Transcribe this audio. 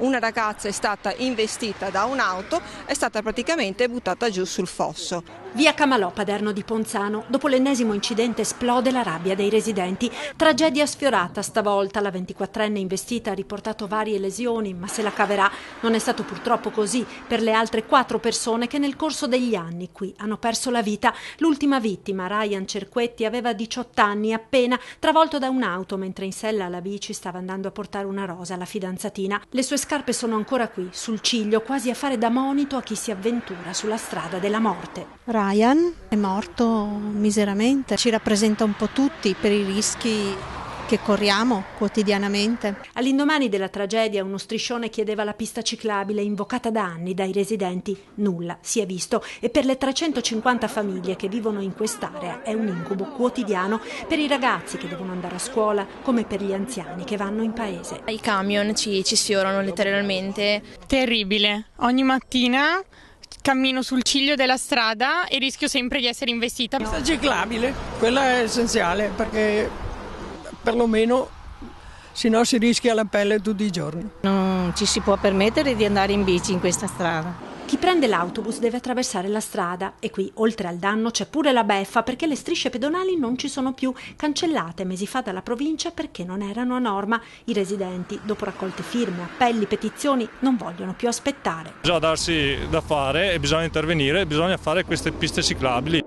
una ragazza è stata investita da un'auto, è stata praticamente buttata giù sul fosso. Via Camalò, Paderno di Ponzano. Dopo l'ennesimo incidente esplode la rabbia dei residenti. Tragedia sfiorata stavolta. La 24enne investita ha riportato varie lesioni, ma se la caverà. Non è stato purtroppo così per le altre 4 persone che nel corso degli anni qui hanno perso la vita. L'ultima vittima, Ryan Cerquetti, aveva 18 anni appena, travolto da un'auto mentre in sella alla bici stava andando a portare una rosa alla fidanzatina. Le sue scarpe sono ancora qui, sul ciglio, quasi a fare da monito a chi si avventura sulla strada della morte. Ryan è morto miseramente, ci rappresenta un po' tutti per i rischi che corriamo quotidianamente. All'indomani della tragedia uno striscione chiedeva la pista ciclabile invocata da anni dai residenti. Nulla si è visto e per le 350 famiglie che vivono in quest'area è un incubo quotidiano per i ragazzi che devono andare a scuola come per gli anziani che vanno in paese. I camion ci sfiorano letteralmente. Terribile, ogni mattina cammino sul ciglio della strada e rischio sempre di essere investita. La pista ciclabile, quella è essenziale perché perlomeno se no si rischia la pelle tutti i giorni. Non ci si può permettere di andare in bici in questa strada. Chi prende l'autobus deve attraversare la strada e qui, oltre al danno, c'è pure la beffa perché le strisce pedonali non ci sono più, cancellate mesi fa dalla provincia perché non erano a norma. I residenti, dopo raccolte firme, appelli, petizioni, non vogliono più aspettare. Bisogna darsi da fare e bisogna intervenire, bisogna fare queste piste ciclabili.